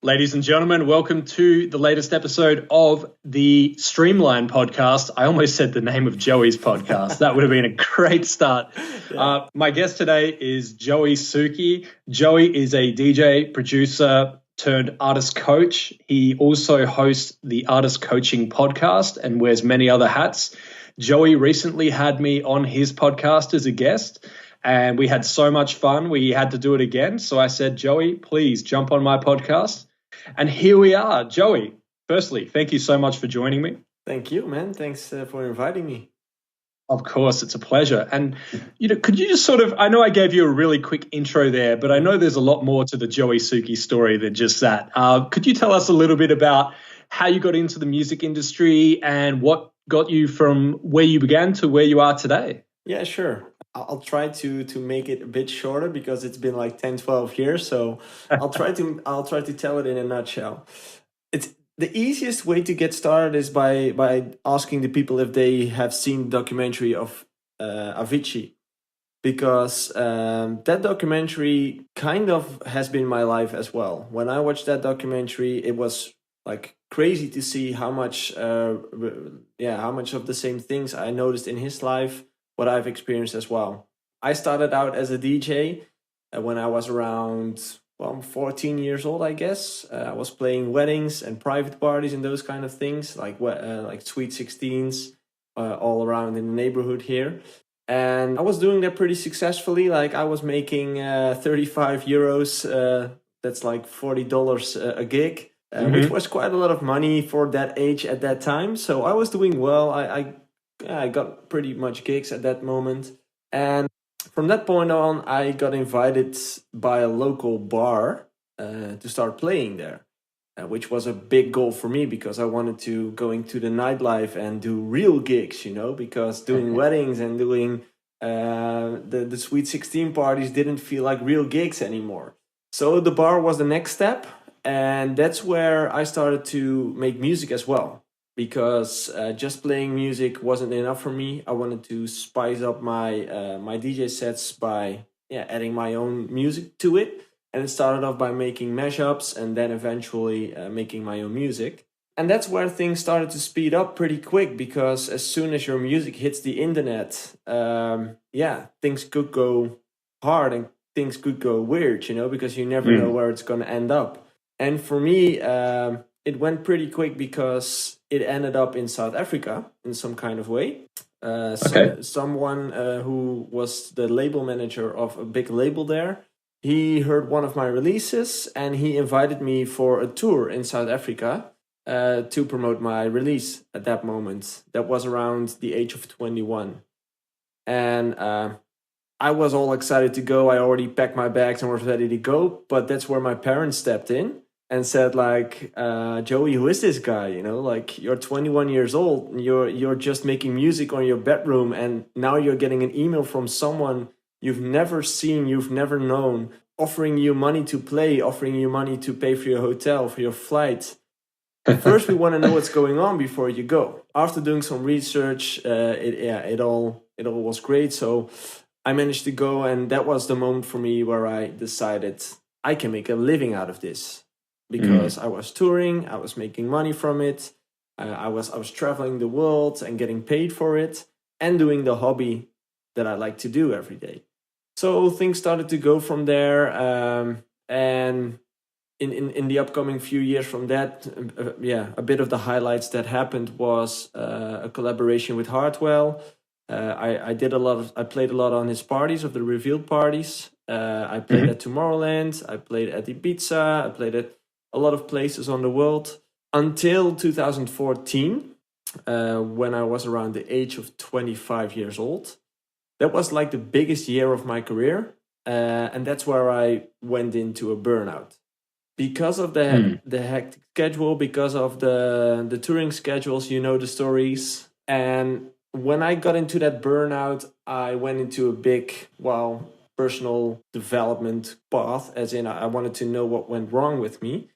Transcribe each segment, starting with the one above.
Ladies and gentlemen, welcome to the latest episode of the Streamline podcast. I almost said the name of Joey's podcast. That would have been a great start. Yeah. My guest today is JoeySuki. Joey is a DJ, producer, turned artist coach. He also hosts the Artist Coaching podcast and wears many other hats. Joey recently had me on his podcast as a guest, and we had so much fun. We had to do it again. So I said, Joey, please jump on my podcast. And here we are. Joey, firstly, thank you so much for joining me. Thank you, man. Thanks for inviting me. Of course, it's a pleasure. And, could you just I know I gave you a really quick intro there, but I know there's a lot more to the JoeySuki story than just that. Could you tell us a little bit about how you got into the music industry and what got you from where you began to where you are today? Yeah, sure. I'll try to make it a bit shorter because it's been like 10, 12 years. So I'll try to tell it in a nutshell. It's the easiest way to get started is by asking the people if they have seen the documentary of Avicii, because that documentary kind of has been my life as well. When I watched that documentary, it was like crazy to see how much of the same things I noticed in his life, what I've experienced as well. I started out as a DJ when I was around 14 years old, I guess. I was playing weddings and private parties and those kind of things, like sweet 16s all around in the neighborhood here. And I was doing that pretty successfully. Like I was making 35 euros. That's like $40 a gig, which was quite a lot of money for that age at that time. So I was doing well. I got pretty much gigs at that moment. And from that point on, I got invited by a local bar to start playing there, which was a big goal for me because I wanted to go into the nightlife and do real gigs, because doing weddings and doing the Sweet 16 parties didn't feel like real gigs anymore. So the bar was the next step. And that's where I started to make music as well. Because just playing music wasn't enough for me. I wanted to spice up my DJ sets by adding my own music to it. And it started off by making mashups and then eventually making my own music. And that's where things started to speed up pretty quick, because as soon as your music hits the internet, things could go hard and things could go weird, because you never know where it's going to end up. And for me, it went pretty quick because it ended up in South Africa in some kind of way. Someone who was the label manager of a big label there, he heard one of my releases and he invited me for a tour in South Africa to promote my release at that moment. That was around the age of 21. And I was all excited to go. I already packed my bags and was ready to go. But that's where my parents stepped in and said, Joey, who is this guy? You're 21 years old, you're just making music on your bedroom, and now you're getting an email from someone you've never seen, you've never known, offering you money to play, offering you money to pay for your hotel, for your flight. First, we want to know what's going on before you go. After doing some research, it all was great. So I managed to go, and that was the moment for me where I decided I can make a living out of this. Because I was touring, I was making money from it, I was traveling the world and getting paid for it, and doing the hobby that I like to do every day. So things started to go from there, and in the upcoming few years from that, a bit of the highlights that happened was a collaboration with Hartwell. I played a lot on his parties, of the revealed parties. I played at Tomorrowland, I played at Ibiza, I played at a lot of places on the world until 2014, when I was around the age of 25 years old. That was like the biggest year of my career, and that's where I went into a burnout. Because of the hectic schedule, because of the touring schedules, the stories. And when I got into that burnout, I went into a big, personal development path, as in I wanted to know what went wrong with me.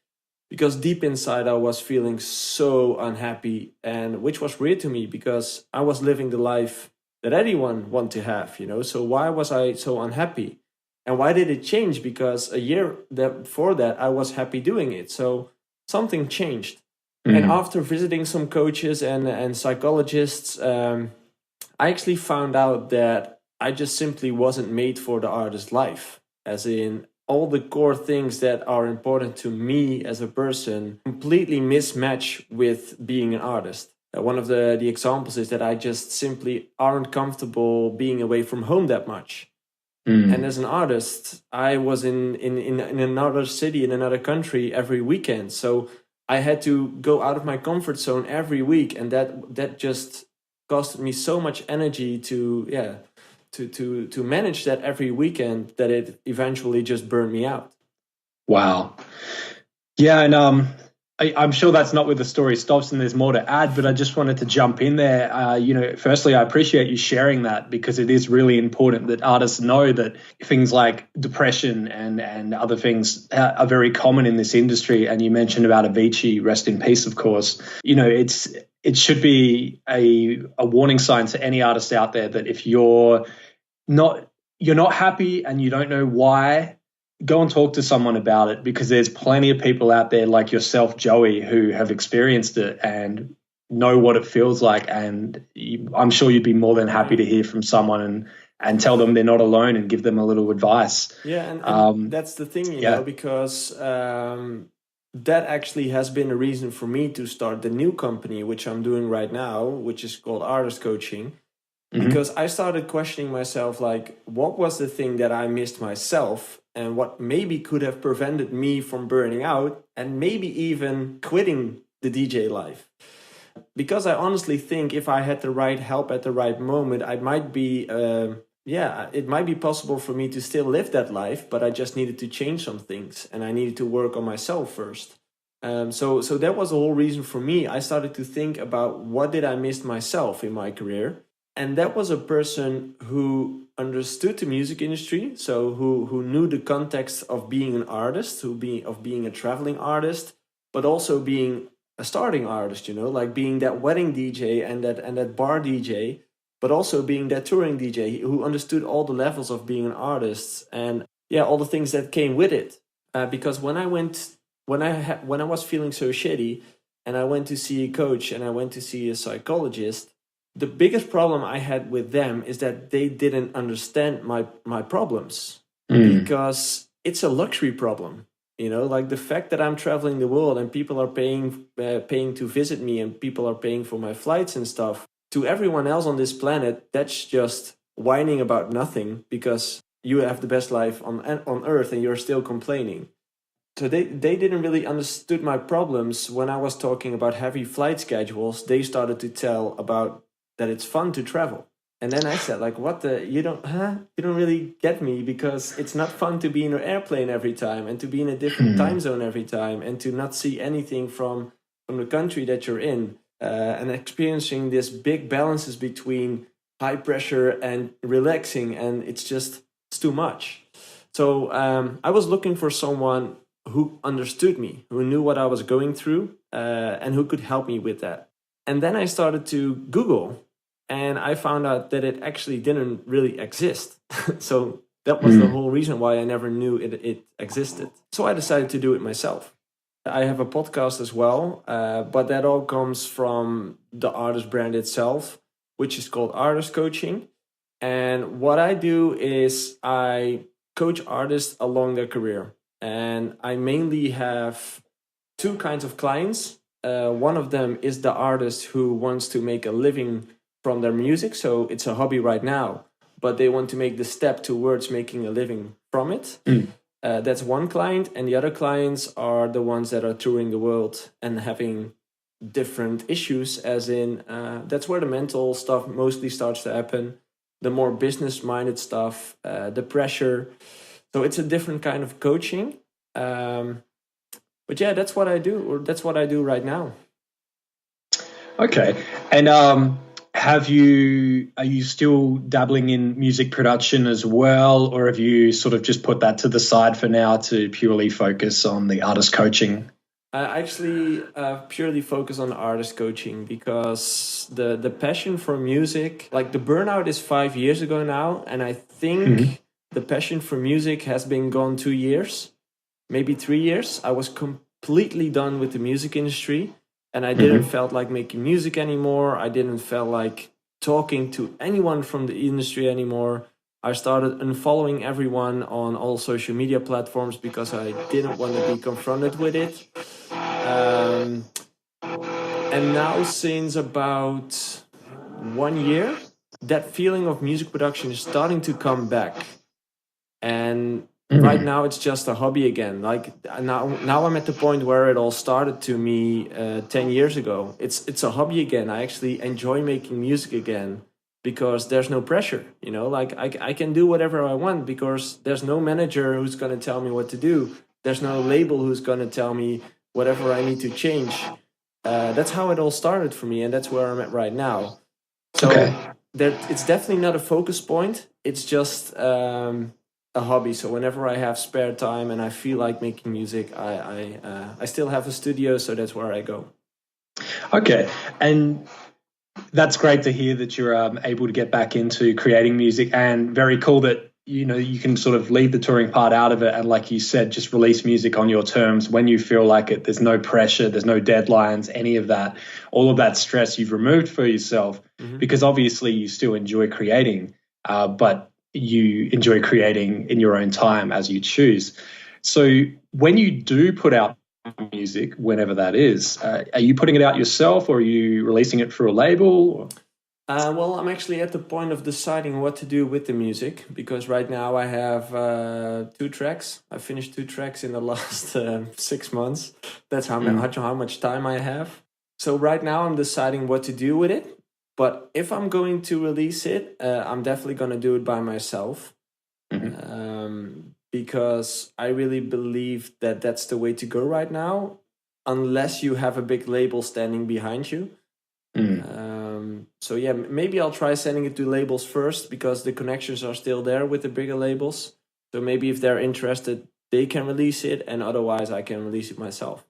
Because deep inside, I was feeling so unhappy, and which was weird to me because I was living the life that anyone want to have, So why was I so unhappy? And why did it change? Because a year before that, I was happy doing it. So something changed. And after visiting some coaches and psychologists, I actually found out that I just simply wasn't made for the artist life. As in, all the core things that are important to me as a person completely mismatch with being an artist. One of the examples is that I just simply aren't comfortable being away from home that much. And as an artist, I was in another city, in another country every weekend. So I had to go out of my comfort zone every week. And that just costed me so much energy to manage that every weekend that it eventually just burned me out. Wow. Yeah, and I'm sure that's not where the story stops, and there's more to add. But I just wanted to jump in there. Firstly, I appreciate you sharing that, because it is really important that artists know that things like depression and other things are very common in this industry. And you mentioned about Avicii, rest in peace, of course. It should be a warning sign to any artist out there that if you're not happy and you don't know why, go and talk to someone about it, because there's plenty of people out there like yourself, Joey, who have experienced it and know what it feels like. And I'm sure you'd be more than happy to hear from someone and tell them they're not alone and give them a little advice. Yeah, and that's the thing, you know, because that actually has been a reason for me to start the new company, which I'm doing right now, which is called Artist Coaching. Because I started questioning myself, like, what was the thing that I missed myself, and what maybe could have prevented me from burning out and maybe even quitting the DJ life. Because I honestly think if I had the right help at the right moment, it might be possible for me to still live that life, but I just needed to change some things and I needed to work on myself first. So that was the whole reason for me. I started to think about what did I miss myself in my career. And that was a person who understood the music industry, so who knew the context of being an artist, of being a traveling artist, but also being a starting artist, like being that wedding DJ and that bar DJ, but also being that touring DJ who understood all the levels of being an artist and all the things that came with it. Because when I was feeling so shitty, and I went to see a coach and I went to see a psychologist, the biggest problem I had with them is that they didn't understand my problems, because it's a luxury problem. Like the fact that I'm traveling the world and people are paying to visit me and people are paying for my flights and stuff. To everyone else on this planet, that's just whining about nothing, because you have the best life on earth and you're still complaining. So they didn't really understood my problems. When I was talking about heavy flight schedules, they started to tell about that it's fun to travel. And then I said, like, what the, you don't really get me, because it's not fun to be in an airplane every time and to be in a different time zone every time and to not see anything from the country that you're in, and experiencing this big balances between high pressure and relaxing. And it's too much. So I was looking for someone who understood me, who knew what I was going through, and who could help me with that. And then I started to Google, and I found out that it actually didn't really exist. So that was the whole reason why I never knew it existed. So I decided to do it myself. I have a podcast as well, but that all comes from the artist brand itself, which is called Artist Coaching. And what I do is I coach artists along their career. And I mainly have two kinds of clients. One of them is the artist who wants to make a living from their music. So it's a hobby right now, but they want to make the step towards making a living from it. That's one client. And the other clients are the ones that are touring the world and having different issues, as in that's where the mental stuff mostly starts to happen. The more business-minded stuff, the pressure. So it's a different kind of coaching. But yeah, that's what I do, or that's what I do right now. Okay. And are you still dabbling in music production as well, or have you sort of just put that to the side for now to purely focus on the artist coaching? I actually purely focus on artist coaching, because the passion for music, like the burnout is 5 years ago now. And I think the passion for music has been gone 2 years, maybe 3 years. I was completely done with the music industry, and I didn't Hmm. felt like making music anymore. I didn't feel like talking to anyone from the industry anymore. I started unfollowing everyone on all social media platforms because I didn't want to be confronted with it. Um, and now, since about 1 year, that feeling of music production is starting to come back. And right Hmm. now it's just a hobby again. Like now I'm at the point where it all started to me 10 years ago. It's a hobby again. I actually enjoy making music again because there's no pressure, like I can do whatever I want because there's no manager who's going to tell me what to do. There's no label who's going to tell me whatever I need to change. That's how it all started for me, and that's where I'm at right now. Okay. So it's definitely not a focus point. It's just a hobby. So whenever I have spare time and I feel like making music, I still have a studio, so that's where I go. Okay. And that's great to hear that you're able to get back into creating music, and very cool that you can sort of leave the touring part out of it, and like you said, just release music on your terms when you feel like it. There's no pressure, there's no deadlines, any of that. All of that stress you've removed for yourself, Hmm. because obviously you still enjoy creating, but you enjoy creating in your own time as you choose. So when you do put out music, whenever that is, are you putting it out yourself, or are you releasing it through a label? Well, I'm actually at the point of deciding what to do with the music because right now I have 2 tracks. I finished 2 tracks in the last 6 months. That's how much time I have. So right now I'm deciding what to do with it. But if I'm going to release it, I'm definitely going to do it by myself. Mm-hmm. Because I really believe that that's the way to go right now, unless you have a big label standing behind you. Mm. So yeah, maybe I'll try sending it to labels first because the connections are still there with the bigger labels. So maybe if they're interested, they can release it, and otherwise I can release it myself.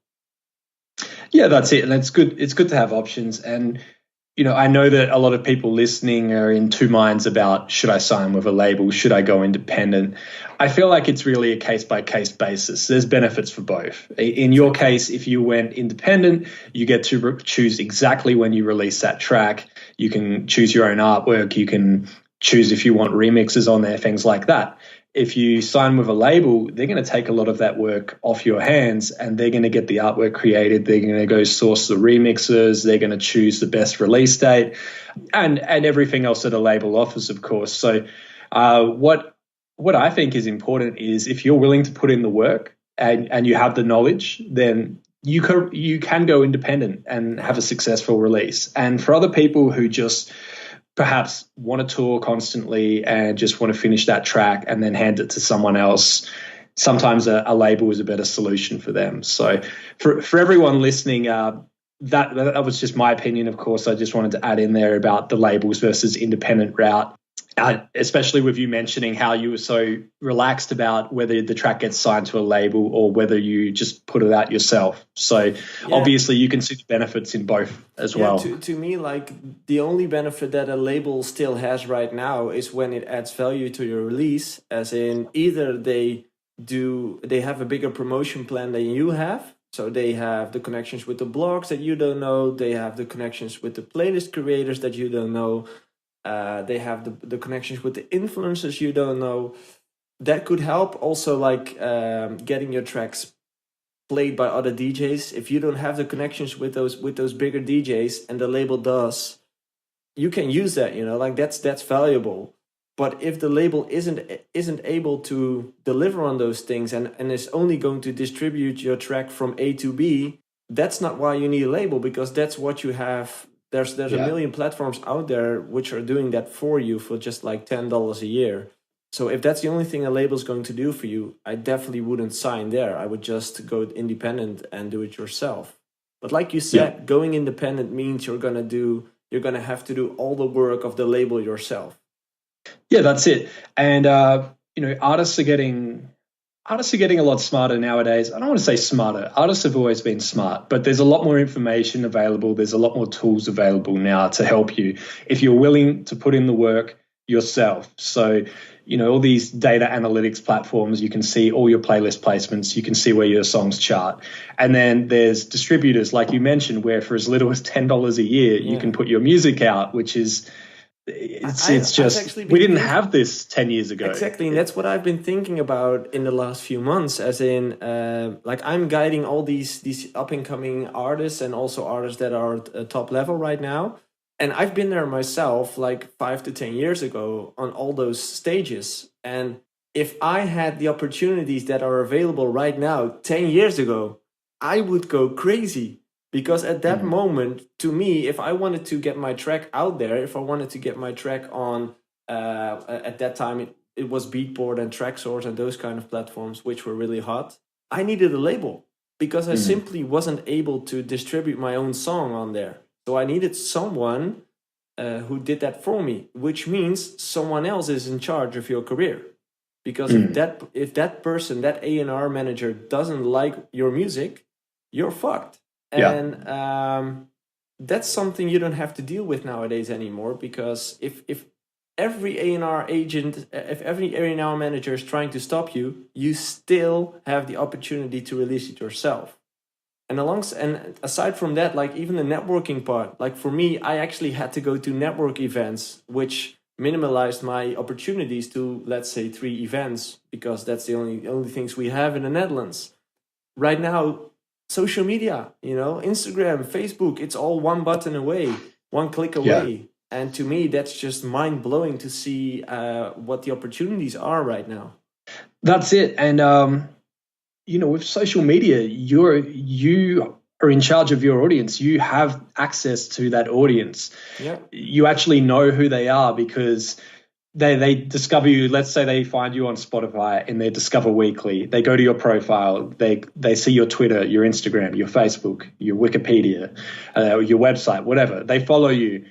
Yeah, that's it. And it's good. It's good to have options. And, I know that a lot of people listening are in two minds about, should I sign with a label? Should I go independent? I feel like it's really a case by case basis. There's benefits for both. In your Exactly. case, if you went independent, you get to choose exactly when you release that track. You can choose your own artwork. You can choose if you want remixes on there, things like that. If you sign with a label, they're going to take a lot of that work off your hands, and they're going to get the artwork created. They're going to go source the remixes. They're going to choose the best release date, and everything else that a label offers, of course. So, what I think is important is, if you're willing to put in the work and you have the knowledge, then you can go independent and have Yeah. a successful release. And for other people who just perhaps want to tour constantly and just want to finish that track and then hand it to someone else, sometimes a label is a better solution for them. So for everyone listening, that was just my opinion. Of course, I just wanted to add in there about the labels versus independent route. Especially with you mentioning how you were so relaxed about whether the track gets signed to a label or whether you just put it out yourself. So Yeah. obviously you can see the benefits in both as Yeah, well. to me, like the only benefit that a label still has right now is when it adds value to your release, as in either they have a bigger promotion plan than you have. So they have the connections with the blogs that you don't know, they have the connections with the playlist creators that you don't know, they have the connections with the influencers you don't know. That could help also, like getting your tracks played by other DJs. If you don't have the connections with those bigger DJs and the label does, you can use that. Like that's valuable. But if the label isn't able to deliver on those things and is only going to distribute your track from A to B, that's not why you need a label, because that's what you have. There's a Yeah. million platforms out there which are doing that for you for just like $10 a year. So if that's the only thing a label is going to do for you, I definitely wouldn't sign there. I would just go independent and do it yourself. But like you Yeah. said, going independent means you're gonna have to do all the work of the label yourself. Yeah, that's it. And artists are getting a lot smarter nowadays. I don't want to say smarter. Artists have always been smart, but there's a lot more information available. There's a lot more tools available now to help you if you're willing to put in the work yourself. So all these data analytics platforms. You can see all your playlist placements. You can see where your songs chart. And then there's distributors, like you mentioned, where for as little as $10 a year, you can put your music out, which is, it's just, we didn't have this 10 years ago. Exactly. And that's what I've been thinking about in the last few months, as in, like, I'm guiding all these up and coming artists and also artists that are at top level right now. And I've been there myself like 5 to 10 years ago on all those stages. And if I had the opportunities that are available right now 10 years ago, I would go crazy. Because at that moment, to me, if I wanted to get my track out there, if I wanted to get my track on, at that time, it was Beatport and Traxsource and those kind of platforms, which were really hot. I needed a label because I simply wasn't able to distribute my own song on there. So I needed someone who did that for me, which means someone else is in charge of your career. Because if that person, that A&R manager doesn't like your music, you're fucked. And that's something you don't have to deal with nowadays anymore, because if every A&R agent, if every A&R manager is trying to stop you, you still have the opportunity to release it yourself. And aside from that, like even the networking part, like for me, I actually had to go to network events, which minimalized my opportunities to, let's say, 3 events, because that's the only things we have in the Netherlands. Right now, social media, Instagram, Facebook, it's all one button away, one click away. Yeah. And to me, that's just mind-blowing to see what the opportunities are right now. That's it. And, with social media, you are in charge of your audience. You have access to that audience. Yeah. You actually know who they are because they discover you. Let's say they find you on Spotify in their Discover Weekly. They go to your profile. They see your Twitter, your Instagram, your Facebook, your Wikipedia, your website, whatever. They follow you.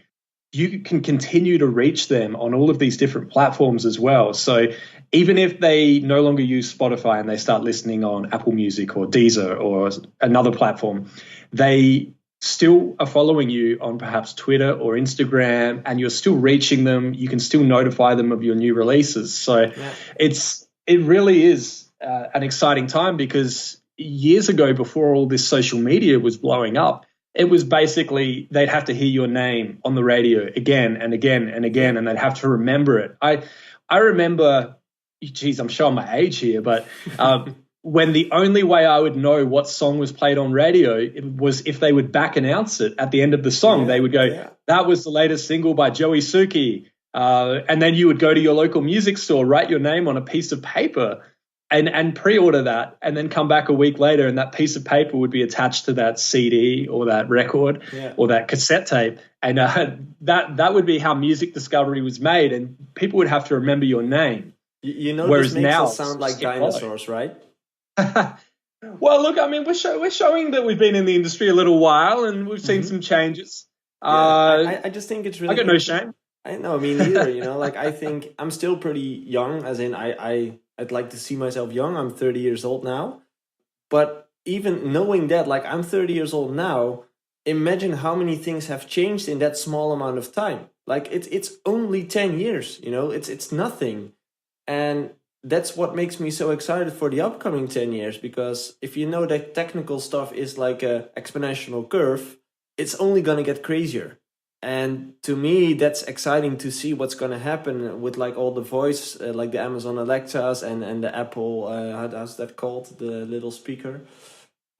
You can continue to reach them on all of these different platforms as well. So even if they no longer use Spotify and they start listening on Apple Music or Deezer or another platform, they still are following you on perhaps Twitter or Instagram, and you're still reaching them. You can still notify them of your new releases. So it really is an exciting time, because years ago, before all this social media was blowing up, it was basically they'd have to hear your name on the radio again and again and again, and they'd have to remember it. I remember, geez, I'm showing my age here, but when the only way I would know what song was played on radio was if they would back announce it at the end of the song. Yeah, they would go, that was the latest single by JoeySuki. And then you would go to your local music store, write your name on a piece of paper and pre-order that, and then come back a week later, and that piece of paper would be attached to that CD or that record or that cassette tape. And that would be how music discovery was made, and people would have to remember your name. Whereas this makes now us sound like dinosaurs, right? Well, look, I mean, we're showing that we've been in the industry a little while, and we've seen some changes. I just think it's really. I got no shame. I know, me neither. Like I think I'm still pretty young, as in I'd like to see myself young. I'm 30 years old now, but even knowing that, like I'm 30 years old now, imagine how many things have changed in that small amount of time. Like it's only 10 years. It's nothing, and that's what makes me so excited for the upcoming 10 years, because if you know that technical stuff is like a exponential curve, it's only going to get crazier. And to me, that's exciting to see what's going to happen with like all the voice, like the Amazon Alexas and the Apple, how's that called? The little speaker.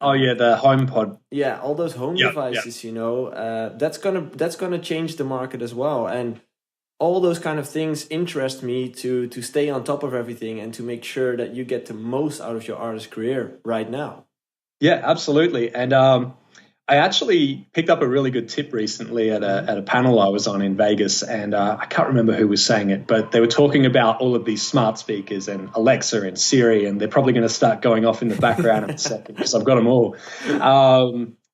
Oh yeah, the HomePod. Yeah, all those home devices, that's gonna change the market as well. And all those kind of things interest me to stay on top of everything and to make sure that you get the most out of your artist career right now. Yeah, absolutely. And I actually picked up a really good tip recently at a panel I was on in Vegas, and I can't remember who was saying it, but they were talking about all of these smart speakers and Alexa and Siri, and they're probably going to start going off in the background in a second, because I've got them all.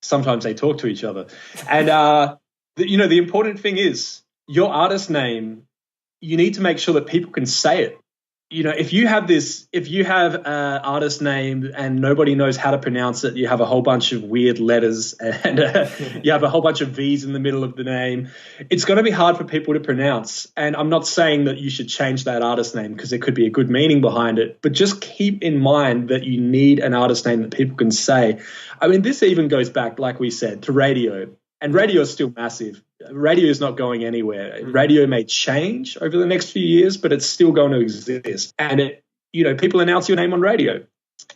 Sometimes they talk to each other. And, the important thing is, your artist name, you need to make sure that people can say it. if you have an artist name and nobody knows how to pronounce it, you have a whole bunch of weird letters and you have a whole bunch of V's in the middle of the name, it's going to be hard for people to pronounce. And I'm not saying that you should change that artist name because there could be a good meaning behind it, but just keep in mind that you need an artist name that people can say. I mean, this even goes back, like we said, to radio. And radio is still massive. Radio is not going anywhere. Radio may change over the next few years, but it's still going to exist. And people announce your name on radio.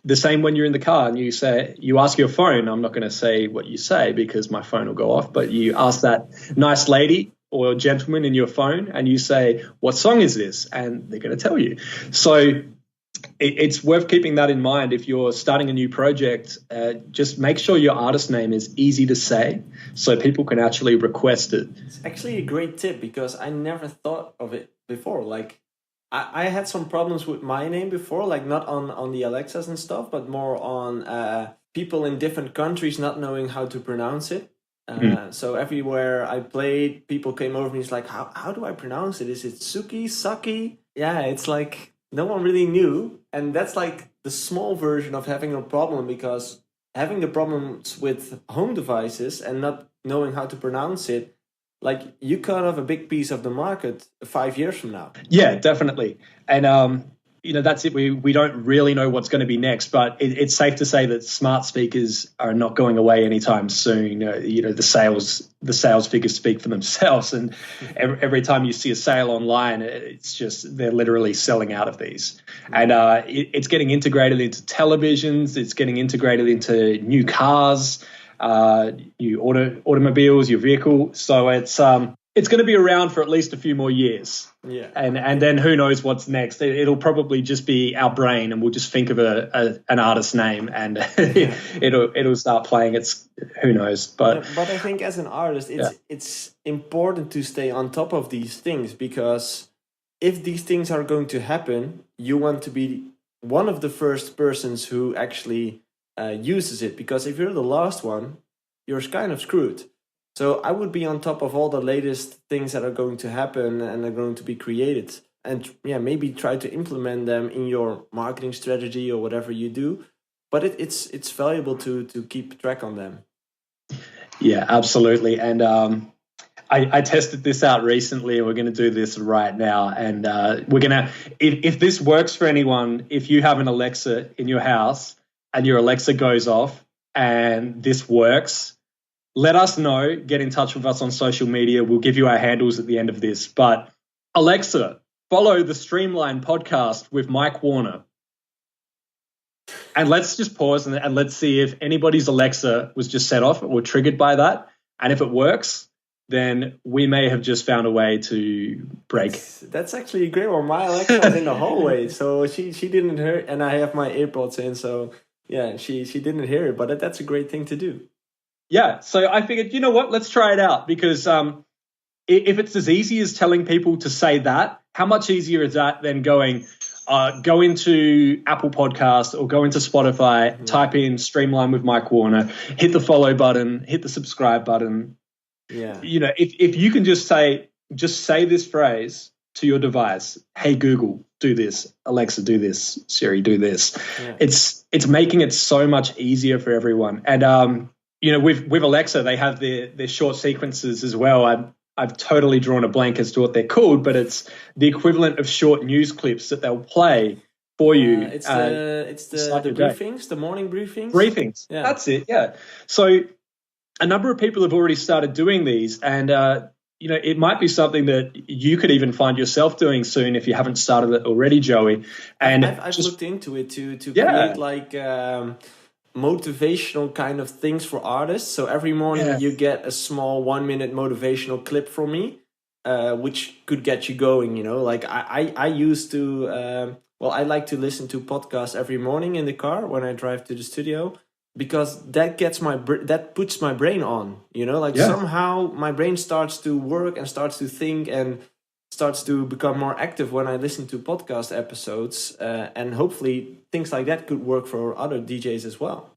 The same when you're in the car and you ask your phone. I'm not going to say what you say because my phone will go off, but you ask that nice lady or gentleman in your phone and you say, "What song is this?" And they're going to tell you. So it's worth keeping that in mind. If you're starting a new project, just make sure your artist name is easy to say so people can actually request it. It's actually a great tip because I never thought of it before. Like I had some problems with my name before, like not on the Alexas and stuff, but more on people in different countries not knowing how to pronounce it. So everywhere I played, people came over and it's like, how do I pronounce it? Is it Suki, Saki? Yeah, it's like no one really knew. And that's like the small version of having a problem, because having the problems with home devices and not knowing how to pronounce it, like you cut off a big piece of the market 5 years from now. Yeah, definitely. And, that's it. We don't really know what's going to be next, but it's safe to say that smart speakers are not going away anytime soon. The sales figures speak for themselves. And every time you see a sale online, it's just they're literally selling out of these. And it's getting integrated into televisions. It's getting integrated into new cars, new automobiles, your vehicle. So it's going to be around for at least a few more years. Yeah. And then who knows what's next? It'll probably just be our brain, and we'll just think of an artist's name, and it'll start playing. Who knows? But I think as an artist, it's important to stay on top of these things, because if these things are going to happen, you want to be one of the first persons who actually uses it. Because if you're the last one, you're kind of screwed. So I would be on top of all the latest things that are going to happen and are going to be created. And maybe try to implement them in your marketing strategy or whatever you do. But it's valuable to keep track on them. Yeah, absolutely. And I tested this out recently, and we're going to do this right now. And we're going to, if this works for anyone, if you have an Alexa in your house and your Alexa goes off and this works, let us know. Get in touch with us on social media. We'll give you our handles at the end of this. But Alexa, follow the Streamline podcast with Mike Warner. And let's just pause and let's see if anybody's Alexa was just set off or triggered by that. And if it works, then we may have just found a way to break. That's actually a great one. My Alexa was in the hallway, so she didn't hear it, and I have my AirPods in, so yeah, she didn't hear it. But that's a great thing to do. Yeah, so I figured, you know what, let's try it out, because if it's as easy as telling people to say that, how much easier is that than go into Apple Podcasts or go into Spotify, type in Streamline with Mike Warner, hit the follow button, hit the subscribe button. Yeah. If you can just say this phrase to your device, hey Google, do this, Alexa, do this, Siri, do this. Yeah. It's making it so much easier for everyone. And with Alexa, they have their short sequences as well. I've totally drawn a blank as to what they're called, but it's the equivalent of short news clips that they'll play for you. It's the briefings, the morning briefings. Briefings, yeah. That's it, yeah. So a number of people have already started doing these, and it might be something that you could even find yourself doing soon if you haven't started it already, Joey. And I've looked into it to create like motivational kind of things for artists. So every morning you get a small 1-minute motivational clip from me, which could get you going. Like I used to. I like to listen to podcasts every morning in the car when I drive to the studio, because that gets that puts my brain on. Somehow my brain starts to work and starts to think and starts to become more active when I listen to podcast episodes, and hopefully things like that could work for other DJs as well.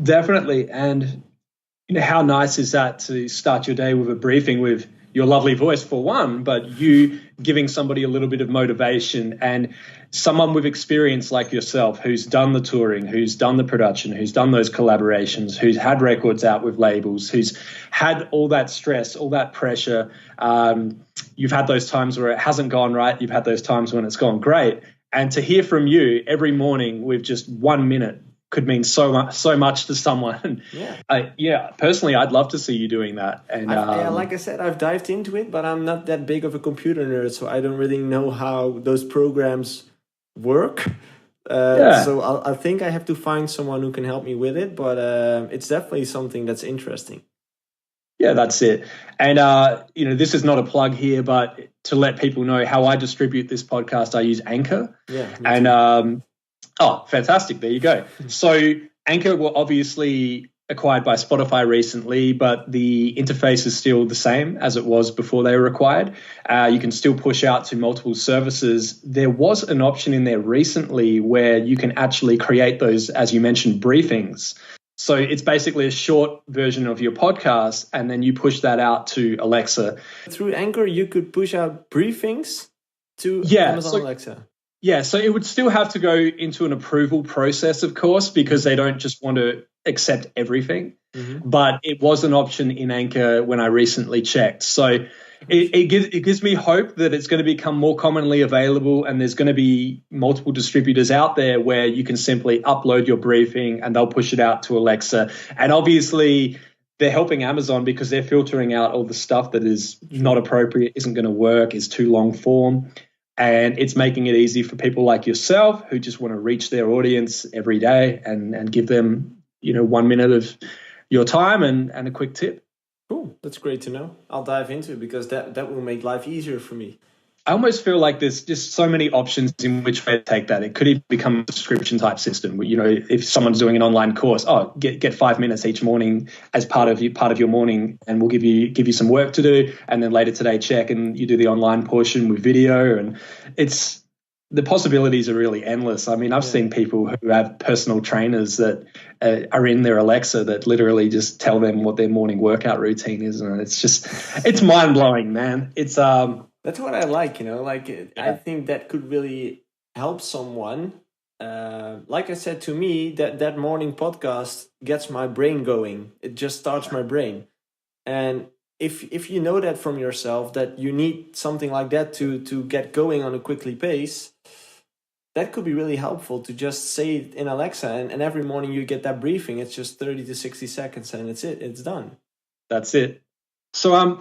Definitely. And how nice is that to start your day with a briefing with your lovely voice for one, but you giving somebody a little bit of motivation, and someone with experience like yourself who's done the touring, who's done the production, who's done those collaborations, who's had records out with labels, who's had all that stress, all that pressure. You've had those times where it hasn't gone right. You've had those times when it's gone great. And to hear from you every morning with just 1 minute could mean so much to someone. Personally, I'd love to see you doing that. And like I said, I've dived into it, but I'm not that big of a computer nerd, so I don't really know how those programs work. So I think I have to find someone who can help me with it, but it's definitely something that's interesting. Yeah, that's it. And, this is not a plug here, but to let people know how I distribute this podcast, I use Anchor. Yeah. And, fantastic. There you go. So Anchor were obviously acquired by Spotify recently, but the interface is still the same as it was before they were acquired. You can still push out to multiple services. There was an option in there recently where you can actually create those, as you mentioned, briefings. So it's basically a short version of your podcast, and then you push that out to Alexa. Through Anchor, you could push out briefings to Amazon Alexa. Yeah, so it would still have to go into an approval process, of course, because they don't just want to accept everything. Mm-hmm. But it was an option in Anchor when I recently checked. So it gives me hope that it's going to become more commonly available, and there's going to be multiple distributors out there where you can simply upload your briefing and they'll push it out to Alexa. And obviously they're helping Amazon because they're filtering out all the stuff that is not appropriate, isn't going to work, is too long form. And it's making it easy for people like yourself who just want to reach their audience every day and give them, 1 minute of your time and a quick tip. Cool. That's great to know. I'll dive into it because that will make life easier for me. I almost feel like there's just so many options in which way to take that. It could even become a subscription type system. If someone's doing an online course, get 5 minutes each morning as part of your morning, and we'll give you some work to do, and then later today check and you do the online portion with video, and the possibilities are really endless. I mean, I've seen people who have personal trainers that are in their Alexa that literally just tell them what their morning workout routine is, and it's mind blowing, man. It's That's what I like, I think that could really help someone. Like I said, to me, that morning podcast gets my brain going. It just starts my brain. And if you know that from yourself, that you need something like that to get going on a quickly pace, that could be really helpful to just say it in Alexa. And every morning you get that briefing. It's just 30 to 60 seconds and it's done. That's it. So,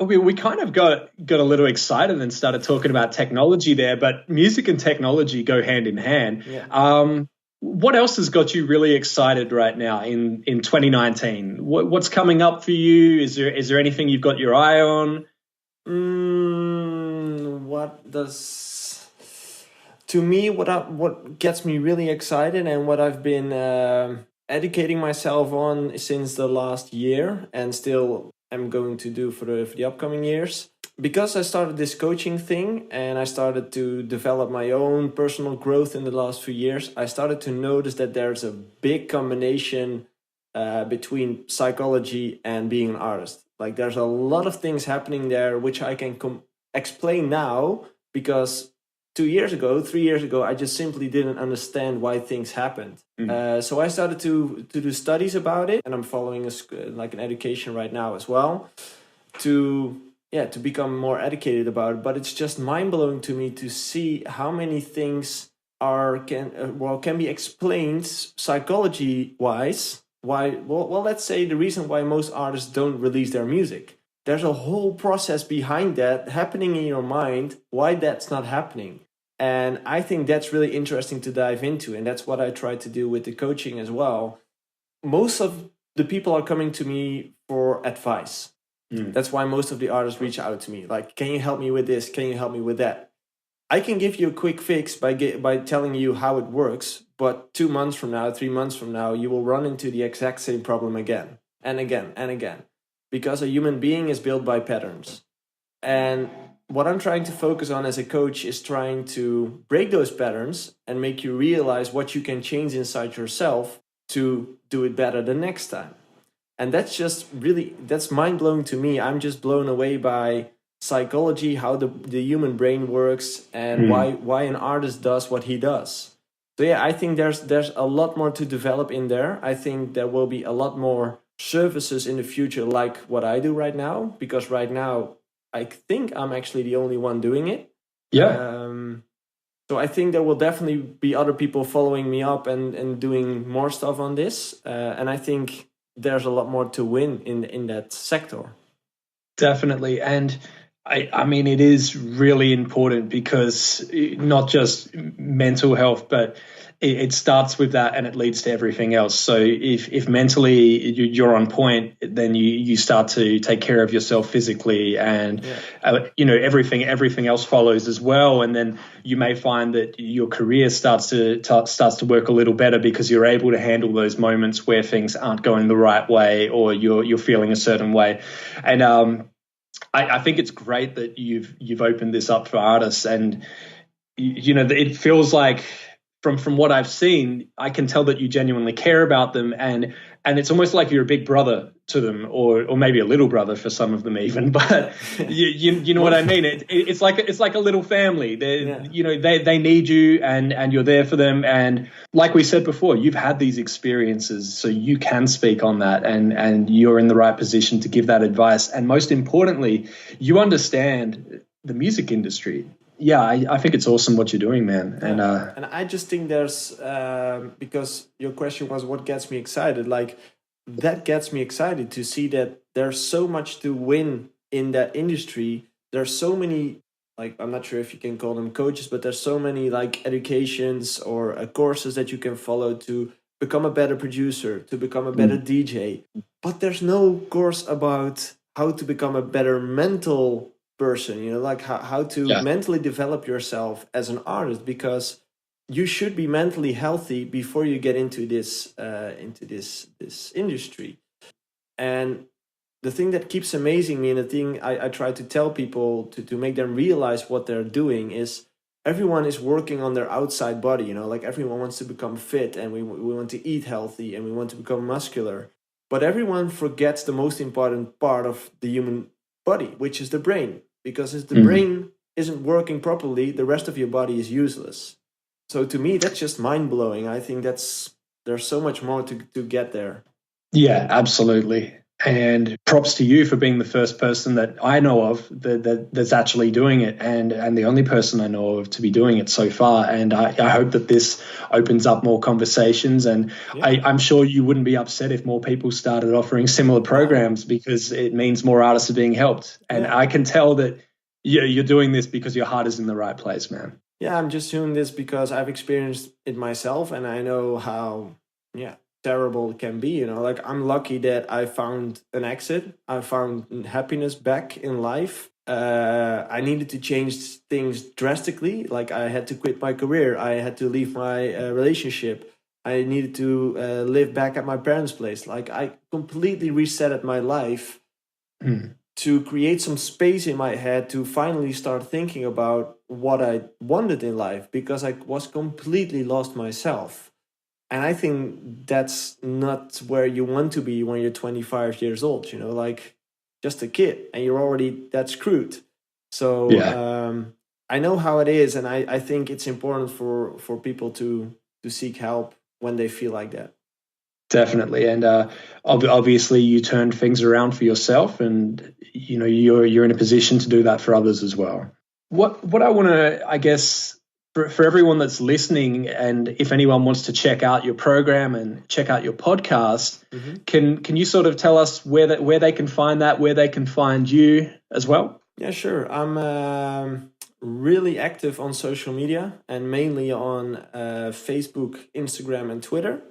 we kind of got a little excited and started talking about technology there, but music and technology go hand in hand. Yeah. What else has got you really excited right now in 2019? What's coming up for you? Is there anything you've got your eye on? To me, what gets me really excited and what I've been educating myself on since the last year and still am going to do for the upcoming years. Because I started this coaching thing and I started to develop my own personal growth in the last few years, I started to notice that there's a big combination between psychology and being an artist. Like there's a lot of things happening there which I can explain now because 3 years ago, I just simply didn't understand why things happened. So I started to do studies about it, and I'm following an education right now as well to become more educated about it. But it's just mind blowing to me to see how many things can be explained psychology wise. Let's say the reason why most artists don't release their music. There's a whole process behind that happening in your mind, why that's not happening. And I think that's really interesting to dive into. And that's what I try to do with the coaching as well. Most of the people are coming to me for advice. That's why most of the artists reach out to me. Like, can you help me with this? Can you help me with that? I can give you a quick fix by telling you how it works. But 2 months from now, 3 months from now, you will run into the exact same problem again and again and again. Because a human being is built by patterns. And what I'm trying to focus on as a coach is trying to break those patterns and make you realize what you can change inside yourself to do it better the next time. And that's mind blowing to me. I'm just blown away by psychology, how the human brain works, and why an artist does what he does. So yeah, I think there's a lot more to develop in there. I think there will be a lot more services in the future like what I do right now, because right now I think I'm actually the only one doing it. Yeah. So I think there will definitely be other people following me up and doing more stuff on this. And I think there's a lot more to win in that sector. Definitely. And I mean, it is really important because not just mental health, but it starts with that and it leads to everything else. So if mentally you're on point, then you start to take care of yourself physically, and everything else follows as well. And then you may find that your career starts to work a little better because you're able to handle those moments where things aren't going the right way or you're feeling a certain way. And I think it's great that you've opened this up for artists, and it feels like from what I've seen, I can tell that you genuinely care about them, and it's almost like you're a big brother to them, or maybe a little brother for some of them even. But you know what I mean? It's like a little family. They need you, and you're there for them. And like we said before, you've had these experiences, so you can speak on that, and you're in the right position to give that advice. And most importantly, you understand the music industry. Yeah, I think it's awesome what you're doing, man. And I just think there's because your question was what gets me excited. Like that gets me excited to see that there's so much to win in that industry. There's so many, like, I'm not sure if you can call them coaches, but there's so many like educations or courses that you can follow to become a better producer, to become a better DJ. But there's no course about how to become a better mental person, like how to mentally develop yourself as an artist, because you should be mentally healthy before you get into this industry. And the thing that keeps amazing me, and the thing I try to tell people to make them realize what they're doing, is everyone is working on their outside body, like everyone wants to become fit, and we want to eat healthy, and we want to become muscular, but everyone forgets the most important part of the human body, which is the brain. Because if the brain isn't working properly, the rest of your body is useless. So to me, that's just mind-blowing. I think there's so much more to get there. Yeah, absolutely. And props to you for being the first person that I know of that's actually doing it, and the only person I know of to be doing it so far. And I hope that this opens up more conversations. And I'm sure you wouldn't be upset if more people started offering similar programs, because it means more artists are being helped. And I can tell that you're doing this because your heart is in the right place, man. Yeah, I'm just doing this because I've experienced it myself, and I know how terrible it can be. Like I'm lucky that I found an exit. I found happiness back in life. I needed to change things drastically. Like I had to quit my career. I had to leave my relationship. I needed to live back at my parents' place. Like I completely resetted my life to create some space in my head to finally start thinking about what I wanted in life, because I was completely lost myself. And I think that's not where you want to be when you're 25 years old, like just a kid, and you're already that screwed. So I know how it is, and I think it's important for people to seek help when they feel like that. Definitely. And obviously you turned things around for yourself, and you're in a position to do that for others as well. What I want to, I guess, for everyone that's listening, and if anyone wants to check out your program and check out your podcast, can you sort of tell us where they can find that, where they can find you as well? Yeah, sure. I'm really active on social media, and mainly on Facebook, Instagram, and Twitter.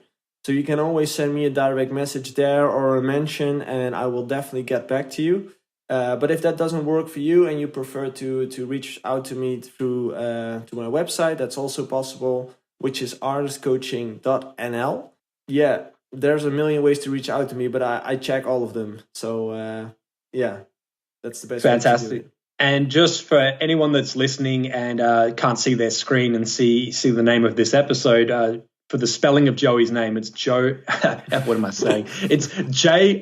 So you can always send me a direct message there or a mention, and I will definitely get back to you. But if that doesn't work for you and you prefer to reach out to me through to my website, that's also possible, which is artistcoaching.nl. Yeah, there's a million ways to reach out to me, but I check all of them. So that's the best. Fantastic. way to do it. And just for anyone that's listening and can't see their screen and see the name of this episode, for the spelling of Joey's name, it's Joe. What am I saying? It's Joey,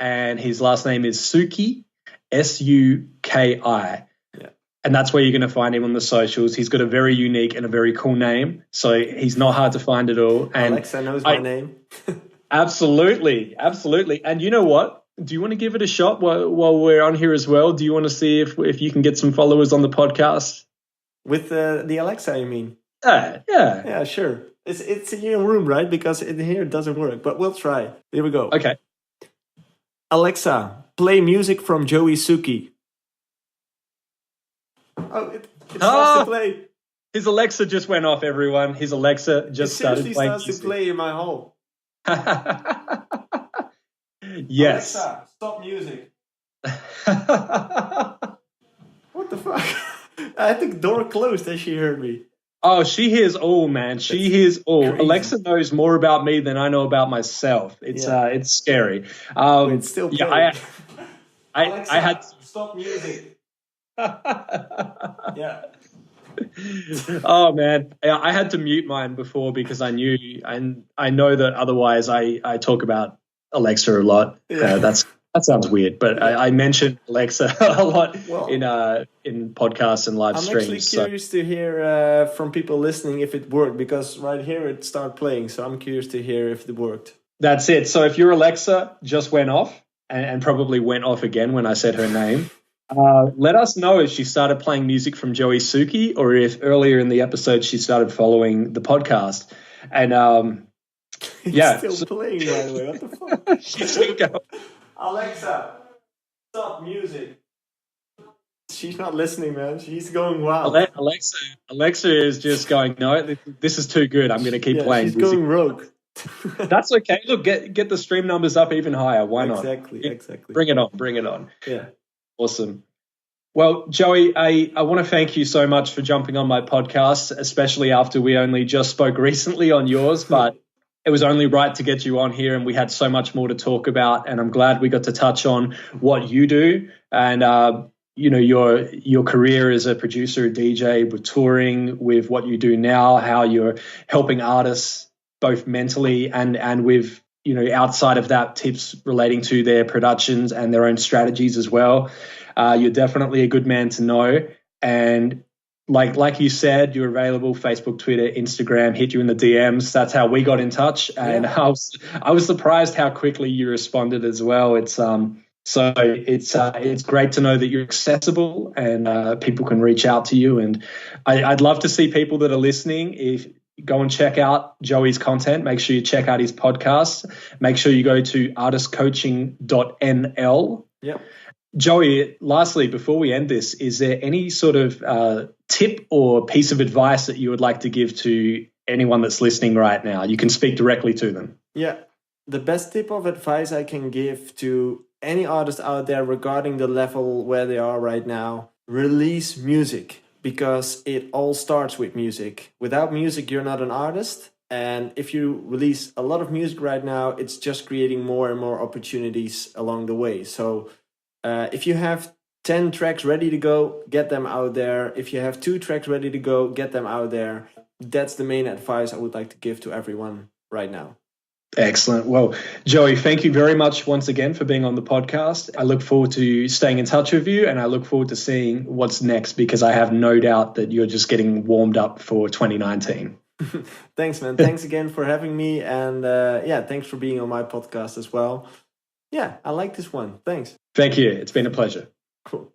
and his last name is Suki, JoeySuki. Yeah. And that's where you're going to find him on the socials. He's got a very unique and a very cool name. So he's not hard to find at all. And Alexa knows my name. Absolutely. Absolutely. And you know what? Do you want to give it a shot while we're on here as well? Do you want to see if you can get some followers on the podcast? With the Alexa, you mean? Yeah. Yeah, sure. It's in your room, right? Because in here it doesn't work, but we'll try. Here we go. Okay. Alexa, play music from JoeySuki. Oh, it starts to play. His Alexa just went off, everyone. His Alexa just started playing music. It seriously starts to play in my home. Yes. Alexa, stop music. What the fuck? I had the door closed and she heard me. Oh, she hears all, man. She hears all. Crazy. Alexa knows more about me than I know about myself. It's scary. It's still playing. Alexa, I had stop music. Yeah. Oh man, I had to mute mine before because I knew, and I know that otherwise I talk about Alexa a lot. Yeah. That sounds weird, but I mentioned Alexa a lot in podcasts and live streams. I'm actually curious to hear from people listening if it worked, because right here it started playing. So I'm curious to hear if it worked. That's it. So if your Alexa just went off and probably went off again when I said her name, let us know if she started playing music from JoeySuki or if earlier in the episode she started following the podcast. And It's still playing, by the way. What the fuck? She's still going. Alexa, stop music. She's not listening, man. She's going wild. Alexa is just going, no, this is too good. I'm going to keep playing. She's going rogue. That's okay. Look, get the stream numbers up even higher. Why not? Exactly. Bring it on. Yeah. Awesome. Well, Joey, I want to thank you so much for jumping on my podcast, especially after we only just spoke recently on yours, but it was only right to get you on here, and we had so much more to talk about, and I'm glad we got to touch on what you do and your career as a producer, a DJ, with touring, with what you do now, how you're helping artists both mentally and with outside of that, tips relating to their productions and their own strategies as well. You're definitely a good man to know. And like you said, you're available, Facebook, Twitter, Instagram, hit you in the DMs. That's how we got in touch. And I was surprised how quickly you responded as well. It's great to know that you're accessible and people can reach out to you. And I'd love to see people that are listening, if go and check out Joey's content. Make sure you check out his podcast. Make sure you go to artistcoaching.nl. Yep. Joey, lastly, before we end this, is there any sort of tip or piece of advice that you would like to give to anyone that's listening right now? You can speak directly to them. Yeah. The best tip of advice I can give to any artist out there regarding the level where they are right now, release music, because it all starts with music. Without music, you're not an artist. And if you release a lot of music right now, it's just creating more and more opportunities along the way. So if you have 10 tracks ready to go, get them out there. If you have 2 tracks ready to go, get them out there. That's the main advice I would like to give to everyone right now. Excellent. Well, Joey, thank you very much once again for being on the podcast. I look forward to staying in touch with you, and I look forward to seeing what's next, because I have no doubt that you're just getting warmed up for 2019. Thanks, man. Thanks again for having me. And thanks for being on my podcast as well. Yeah, I like this one. Thanks. Thank you. It's been a pleasure. Cool.